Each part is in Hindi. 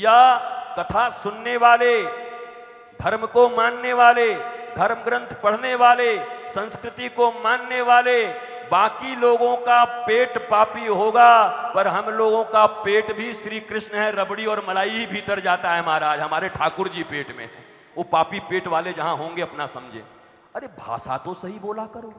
या कथा सुनने वाले, धर्म को मानने वाले, धर्म ग्रंथ पढ़ने वाले, संस्कृति को मानने वाले, बाकी लोगों का पेट पापी होगा, पर हम लोगों का पेट भी श्री कृष्ण है, रबड़ी और मलाई ही भीतर जाता है महाराज। हमारे ठाकुर जी पेट में है, वो पापी पेट वाले जहां होंगे अपना समझे। अरे भाषा तो सही बोला करो,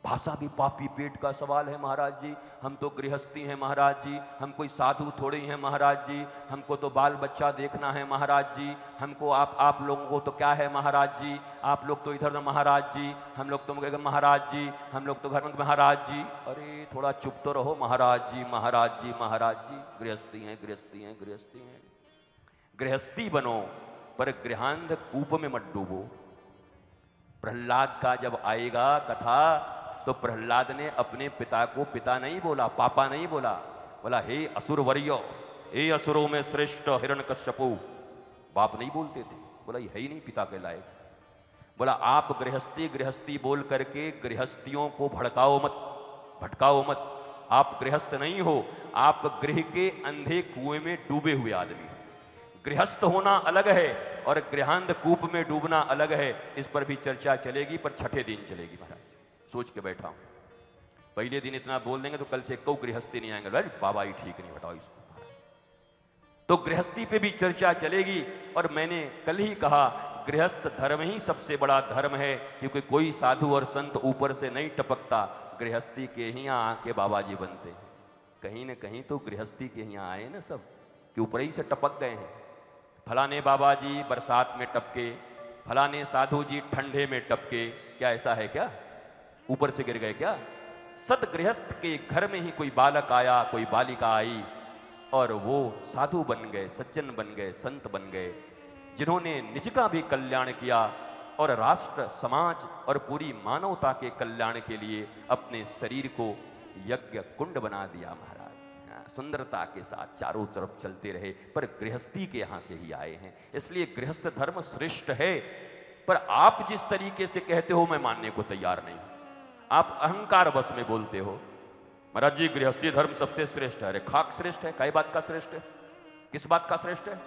भाषा भी पापी पेट का सवाल है महाराज जी। हम तो गृहस्थी हैं महाराज जी, हम कोई साधु थोड़े ही हैं महाराज जी, हमको तो बाल बच्चा देखना है महाराज जी, हमको आप लोगों को तो क्या है महाराज जी, आप लोग तो इधर महाराज जी, हम लोग तो महाराज जी, हम लोग तो घर में महाराज जी। अरे थोड़ा चुप तो रहो महाराज जी, महाराज जी, महाराज जी। गृहस्थी हैं, गृहस्थी हैं, गृहस्थी हैं। गृहस्थी बनो पर गृहांध कूप में मत डूबो। प्रहलाद का जब आएगा कथा तो प्रहलाद ने अपने पिता को पिता नहीं बोला, पापा नहीं बोला, बोला हे असुरवर्यो, हे असुरों में श्रेष्ठ हिरण्यकश्यपु। बाप नहीं बोलते थे, बोला ये है ही नहीं पिता के लायक। बोला आप गृहस्थी गृहस्थी बोल करके गृहस्थियों को भड़काओ मत, भटकाओ मत। आप गृहस्थ नहीं हो, आप गृह के अंधे कुएं में डूबे हुए आदमी। गृहस्थ होना अलग है और गृहांध कूप में डूबना अलग है। इस पर भी चर्चा चलेगी, पर छठे दिन चलेगी महाराज। सोच के बैठा हूं, पहले दिन इतना बोल देंगे तो कल से कोई गृहस्थी नहीं आएंगे, बाबा ही ठीक नहीं, बताओ इसको। तो गृहस्थी पे भी चर्चा चलेगी। और मैंने कल ही कहा गृहस्थ धर्म ही सबसे बड़ा धर्म है, क्योंकि कोई साधु और संत ऊपर से नहीं टपकता, गृहस्थी के ही यहाँ आके बाबा जी बनते हैं। कहीं न कहीं तो गृहस्थी के यहाँ आए ना सब, कि ऊपर ही से टपक गए हैं। फलाने बाबा जी बरसात में टपके, फलाने साधु जी ठंडे में टपके, क्या ऐसा है क्या? ऊपर से गिर गए क्या? सत गृहस्थ के घर में ही कोई बालक आया, कोई बालिका आई और वो साधु बन गए, सज्जन बन गए, संत बन गए, जिन्होंने निज का भी कल्याण किया और राष्ट्र, समाज और पूरी मानवता के कल्याण के लिए अपने शरीर को यज्ञ कुंड बना दिया महाराज। सुंदरता के साथ चारों तरफ चलते रहे, पर गृहस्थी के यहाँ से ही आए हैं। इसलिए गृहस्थ धर्म श्रेष्ठ है। पर आप जिस तरीके से कहते हो मैं मानने को तैयार नहीं। आप अहंकार बस में बोलते हो महाराज जी गृहस्थी धर्म सबसे श्रेष्ठ है। अरे खाक श्रेष्ठ है, कई बात का श्रेष्ठ है? किस बात का श्रेष्ठ है?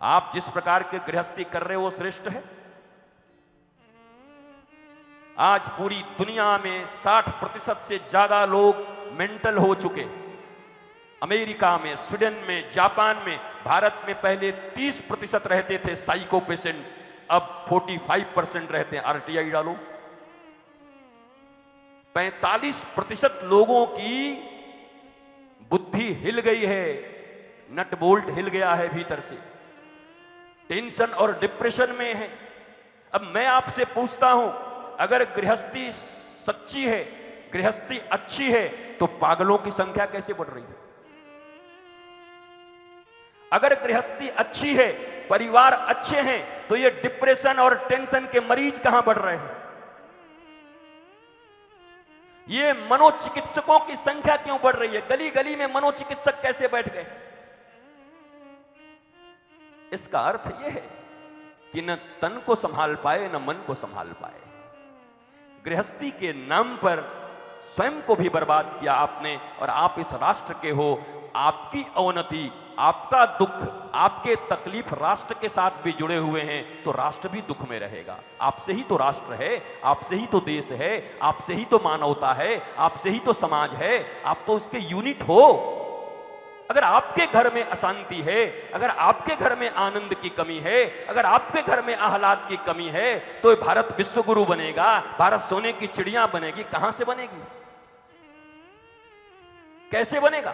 आप जिस प्रकार के गृहस्थी कर रहे हो वो श्रेष्ठ है। आज पूरी दुनिया में 60% से ज्यादा लोग मेंटल हो चुके। अमेरिका में, स्वीडन में, जापान में, भारत में पहले 30% रहते थे साइको पेशेंट, अब 45% रहते हैं। आरटीआई डालो, 45% लोगों की बुद्धि हिल गई है, नट बोल्ट हिल गया है भीतर से, टेंशन और डिप्रेशन में है। अब मैं आपसे पूछता हूं, अगर गृहस्थी सच्ची है, गृहस्थी अच्छी है, तो पागलों की संख्या कैसे बढ़ रही है? अगर गृहस्थी अच्छी है, परिवार अच्छे हैं, तो ये डिप्रेशन और टेंशन के मरीज कहां बढ़ रहे हैं? ये मनोचिकित्सकों की संख्या क्यों बढ़ रही है? गली गली में मनोचिकित्सक कैसे बैठ गए? इसका अर्थ यह है कि न तन को संभाल पाए, न मन को संभाल पाए। गृहस्थी के नाम पर स्वयं को भी बर्बाद किया आपने, और आप इस राष्ट्र के हो। आपकी अवनति, आपका दुख, आपके तकलीफ राष्ट्र के साथ भी जुड़े हुए हैं, तो राष्ट्र भी दुख में रहेगा। आपसे ही तो राष्ट्र है, आपसे ही तो देश है, आपसे ही तो मानवता है, आपसे ही तो समाज है। आप तो उसके यूनिट हो। अगर आपके घर में अशांति है, अगर आपके घर में आनंद की कमी है, अगर आपके घर में आह्लाद की कमी है, तो भारत विश्वगुरु बनेगा, भारत सोने की चिड़िया बनेगी। कहां से बनेगी? कैसे बनेगा?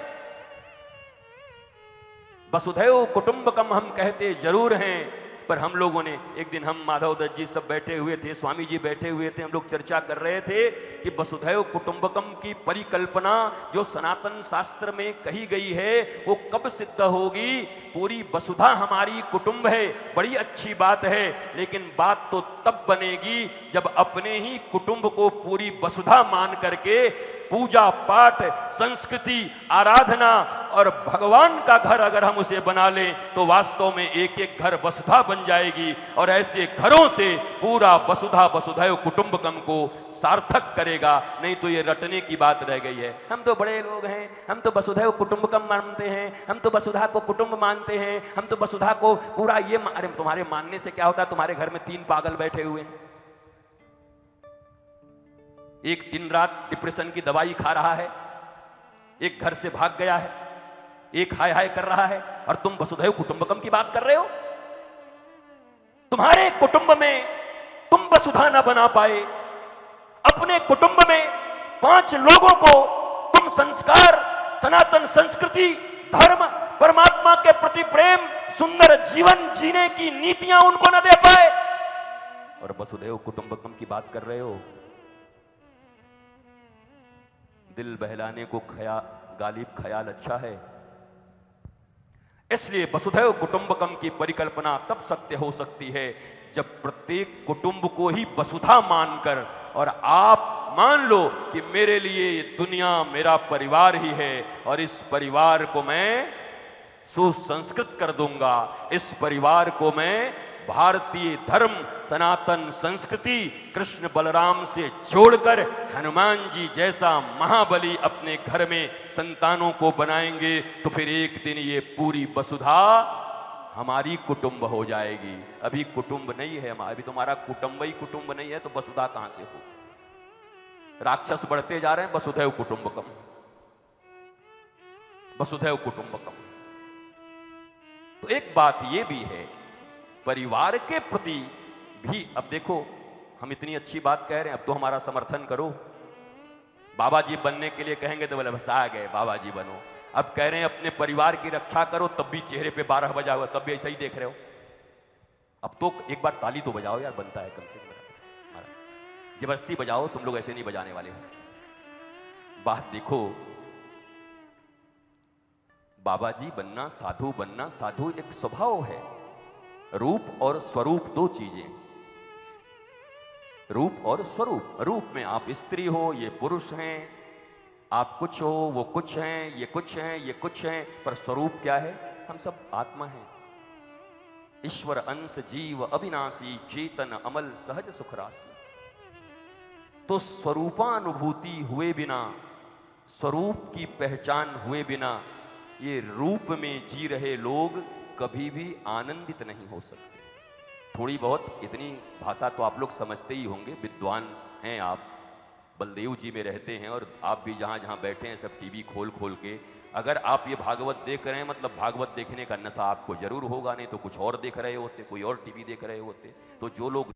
वसुधैव कुटुंबकम हम कहते जरूर हैं, पर हम लोगों ने एक दिन, हम माधव दत्त जी सब बैठे हुए थे, स्वामी जी बैठे हुए थे, हम लोग चर्चा कर रहे थे कि वसुधैव कुटुंबकम की परिकल्पना जो सनातन शास्त्र में कही गई है वो कब सिद्ध होगी? पूरी वसुधा हमारी कुटुंब है, बड़ी अच्छी बात है, लेकिन बात तो तब बनेगी जब अपने ही कुटुंब को पूरी वसुधा मान करके पूजा पाठ, संस्कृति, आराधना और भगवान का घर अगर हम उसे बना लें तो वास्तव में एक एक घर वसुधा बन जाएगी और ऐसे घरों से पूरा वसुधा वसुधैव कुटुंबकम को सार्थक करेगा। नहीं तो ये रटने की बात रह गई है। हम तो बड़े लोग हैं, हम तो वसुधैव कुटुंबकम मानते हैं, हम तो वसुधा को कुटुंब मानते हैं, हम तो वसुधा को पूरा ये अरे तुम्हारे मानने से क्या होता है? तुम्हारे घर में 3 पागल बैठे हुए हैं, एक दिन रात डिप्रेशन की दवाई खा रहा है, एक घर से भाग गया है, एक हाय हाय कर रहा है और तुम वसुधैव कुटुंबकम की बात कर रहे हो। तुम्हारे कुटुंब में तुम वसुधा ना बना पाए, अपने कुटुंब में 5 लोगों को तुम संस्कार, सनातन संस्कृति, धर्म, परमात्मा के प्रति प्रेम, सुंदर जीवन जीने की नीतियां उनको न दे पाए और वसुधैव कुटुंबकम की बात कर रहे हो। दिल बहलाने को गालिब ख्याल अच्छा है। इसलिए वसुधैव कुटुंबकम की परिकल्पना तब सत्य हो सकती है जब प्रत्येक कुटुंब को ही वसुधा मानकर और आप मान लो कि मेरे लिए ये दुनिया मेरा परिवार ही है और इस परिवार को मैं सुसंस्कृत कर दूंगा, इस परिवार को मैं भारतीय धर्म, सनातन संस्कृति, कृष्ण बलराम से जोड़कर हनुमान जी जैसा महाबली अपने घर में संतानों को बनाएंगे तो फिर एक दिन ये पूरी वसुधा हमारी कुटुंब हो जाएगी। अभी कुटुंब नहीं है, अभी तुम्हारा कुटुंब ही कुटुंब नहीं है तो वसुधा कहां से हो? राक्षस बढ़ते जा रहे हैं, वसुधैव कुटुंबकम, वसुधैव कुटुंबकम। तो एक बात ये भी है परिवार के प्रति भी। अब देखो हम इतनी अच्छी बात कह रहे हैं, अब तो हमारा समर्थन करो। बाबा जी बनने के लिए कहेंगे तो बोले बस आ गए बाबा जी बनो। अब कह रहे हैं अपने परिवार की रक्षा करो, तब भी चेहरे पे 12 बजा हुआ, तब भी ऐसा ही देख रहे हो। अब तो एक बार ताली तो बजाओ यार, बनता है कम से कम। जबरदस्ती बजाओ, तुम लोग ऐसे नहीं बजाने वाले हो। बात देखो, बाबा जी बनना, साधु बनना, साधु एक स्वभाव है। रूप और स्वरूप 2 चीजें, रूप और स्वरूप। रूप में आप स्त्री हो, ये पुरुष हैं, आप कुछ हो, वो कुछ हैं, ये कुछ हैं, ये कुछ हैं, पर स्वरूप क्या है? हम सब आत्मा हैं। ईश्वर अंश जीव अविनाशी, चेतन अमल सहज सुख राशि। तो स्वरूपानुभूति हुए बिना, स्वरूप की पहचान हुए बिना ये रूप में जी रहे लोग कभी भी आनंदित नहीं हो सकते। थोड़ी बहुत इतनी भाषा तो आप लोग समझते ही होंगे, विद्वान हैं आप, बलदेव जी में रहते हैं और आप भी जहाँ जहाँ बैठे हैं सब टीवी खोल खोल के अगर आप ये भागवत देख रहे हैं मतलब भागवत देखने का नशा आपको जरूर होगा, नहीं तो कुछ और देख रहे होते, कोई और टीवी देख रहे होते। तो जो लोग